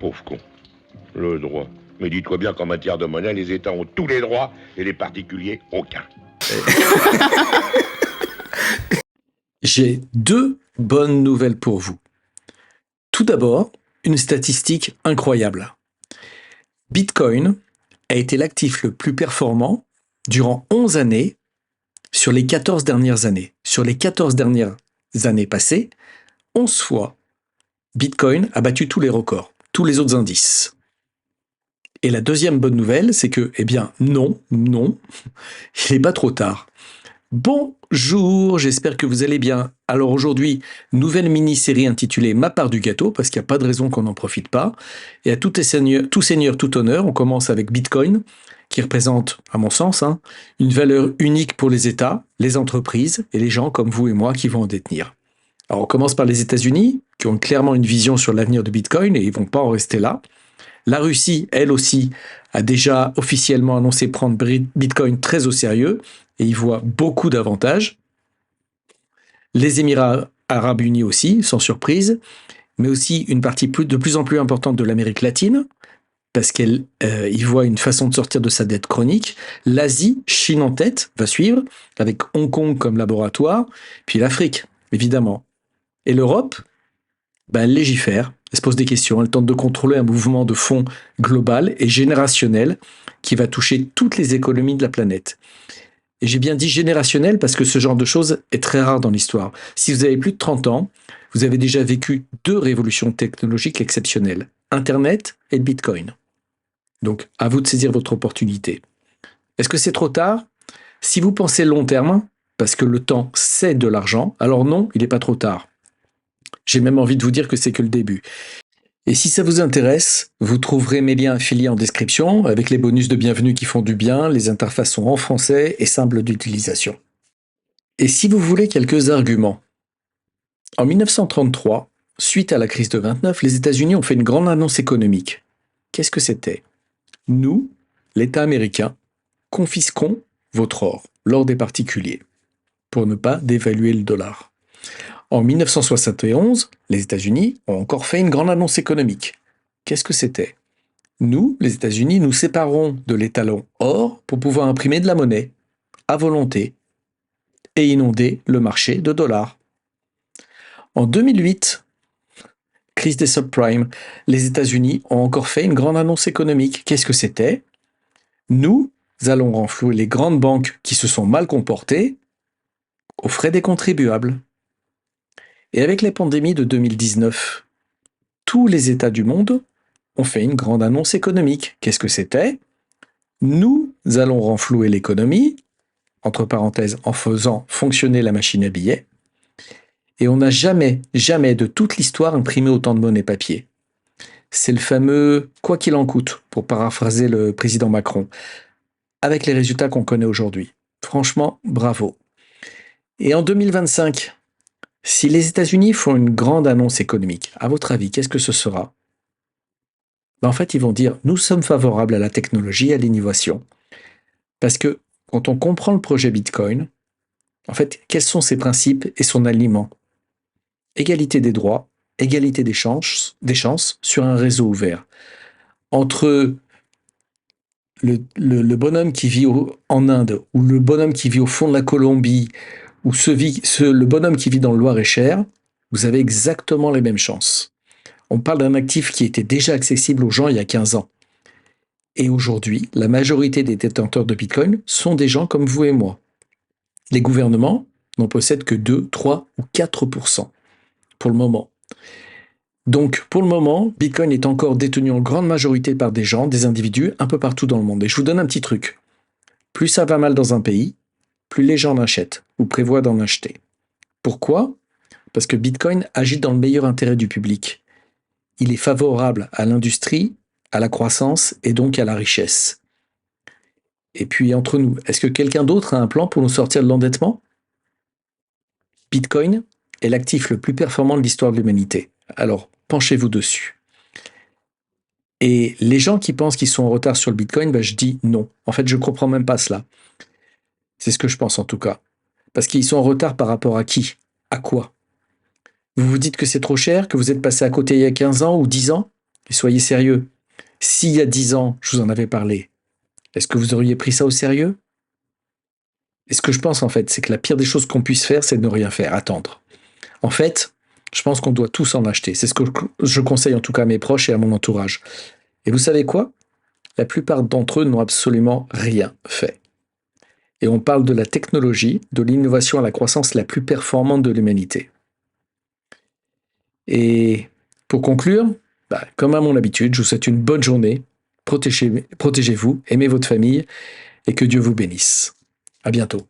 Pauvre con. Le droit. Mais dis-toi bien qu'en matière de monnaie, les États ont tous les droits et les particuliers aucun. J'ai deux bonnes nouvelles pour vous. Tout d'abord, une statistique incroyable. Bitcoin a été l'actif le plus performant durant 11 années sur les 14 dernières années. Sur les 14 dernières années passées, 11 fois, Bitcoin a battu tous les records, tous les autres indices. Et la deuxième bonne nouvelle, c'est que, eh bien, non, il n'est pas trop tard. Bonjour, j'espère que vous allez bien. Alors aujourd'hui, nouvelle mini-série intitulée Ma part du gâteau, parce qu'il n'y a pas de raison qu'on n'en profite pas. Et à tout seigneur, tout honneur, on commence avec Bitcoin, qui représente, à mon sens, une valeur unique pour les États, les entreprises et les gens comme vous et moi qui vont en détenir. Alors on commence par les États-Unis, qui ont clairement une vision sur l'avenir de Bitcoin et ils ne vont pas en rester là. La Russie, elle aussi, a déjà officiellement annoncé prendre Bitcoin très au sérieux et y voit beaucoup d'avantages. Les Émirats arabes unis aussi, sans surprise, mais aussi une partie de plus en plus importante de l'Amérique latine, parce qu'elle y voit une façon de sortir de sa dette chronique. L'Asie, Chine en tête, va suivre, avec Hong Kong comme laboratoire, puis l'Afrique, évidemment. Et l'Europe, elle légifère, elle se pose des questions, elle tente de contrôler un mouvement de fond global et générationnel qui va toucher toutes les économies de la planète. Et j'ai bien dit générationnel parce que ce genre de choses est très rare dans l'histoire. Si vous avez plus de 30 ans, vous avez déjà vécu deux révolutions technologiques exceptionnelles, Internet et le Bitcoin. Donc, à vous de saisir votre opportunité. Est-ce que c'est trop tard? Si vous pensez long terme, parce que le temps, c'est de l'argent, alors non, il n'est pas trop tard. J'ai même envie de vous dire que c'est que le début. Et si ça vous intéresse, vous trouverez mes liens affiliés en description, avec les bonus de bienvenue qui font du bien, les interfaces sont en français et simples d'utilisation. Et si vous voulez quelques arguments, en 1933, suite à la crise de 29, les États-Unis ont fait une grande annonce économique. Qu'est-ce que c'était? Nous, l'État américain, confisquons votre or, l'or des particuliers, pour ne pas dévaluer le dollar. En 1971, les États-Unis ont encore fait une grande annonce économique. Qu'est-ce que c'était? Nous, les États-Unis, nous séparons de l'étalon or pour pouvoir imprimer de la monnaie, à volonté, et inonder le marché de dollars. En 2008, crise des subprimes, les États-Unis ont encore fait une grande annonce économique. Qu'est-ce que c'était? Nous allons renflouer les grandes banques qui se sont mal comportées aux frais des contribuables. Et avec les pandémies de 2019, tous les États du monde ont fait une grande annonce économique. Qu'est-ce que c'était? Nous allons renflouer l'économie, entre parenthèses, en faisant fonctionner la machine à billets. Et on n'a jamais de toute l'histoire imprimé autant de monnaie papier. C'est le fameux « quoi qu'il en coûte », pour paraphraser le président Macron, avec les résultats qu'on connaît aujourd'hui. Franchement, bravo. Et en 2025, si les États-Unis font une grande annonce économique, à votre avis, qu'est-ce que ce sera? En fait, ils vont dire « nous sommes favorables à la technologie et à l'innovation ». Parce que quand on comprend le projet Bitcoin, en fait, quels sont ses principes et son aliment? Égalité des droits, égalité des chances sur un réseau ouvert. Entre le bonhomme qui vit en Inde, ou le bonhomme qui vit au fond de la Colombie, ou le bonhomme qui vit dans le Loir-et-Cher, vous avez exactement les mêmes chances. On parle d'un actif qui était déjà accessible aux gens il y a 15 ans. Et aujourd'hui, la majorité des détenteurs de Bitcoin sont des gens comme vous et moi. Les gouvernements n'en possèdent que 2, 3 ou 4% pour le moment. Donc, pour le moment, Bitcoin est encore détenu en grande majorité par des gens, des individus, un peu partout dans le monde. Et je vous donne un petit truc. Plus ça va mal dans un pays, plus les gens en achètent ou prévoient d'en acheter. Pourquoi? Parce que Bitcoin agit dans le meilleur intérêt du public. Il est favorable à l'industrie, à la croissance et donc à la richesse. Et puis, entre nous, est-ce que quelqu'un d'autre a un plan pour nous sortir de l'endettement? Bitcoin est l'actif le plus performant de l'histoire de l'humanité. Alors, penchez-vous dessus. Et les gens qui pensent qu'ils sont en retard sur le Bitcoin, je dis non. En fait, je ne comprends même pas cela. C'est ce que je pense en tout cas. Parce qu'ils sont en retard par rapport à qui? À quoi? Vous vous dites que c'est trop cher, que vous êtes passé à côté il y a 15 ans ou 10 ans? Et soyez sérieux. S'il y a 10 ans, je vous en avais parlé, est-ce que vous auriez pris ça au sérieux? Et ce que je pense, en fait, c'est que la pire des choses qu'on puisse faire, c'est de ne rien faire, attendre. En fait, je pense qu'on doit tous en acheter. C'est ce que je conseille en tout cas à mes proches et à mon entourage. Et vous savez quoi? La plupart d'entre eux n'ont absolument rien fait. Et on parle de la technologie, de l'innovation à la croissance la plus performante de l'humanité. Et pour conclure, comme à mon habitude, je vous souhaite une bonne journée. Protégez-vous, aimez votre famille et que Dieu vous bénisse. À bientôt.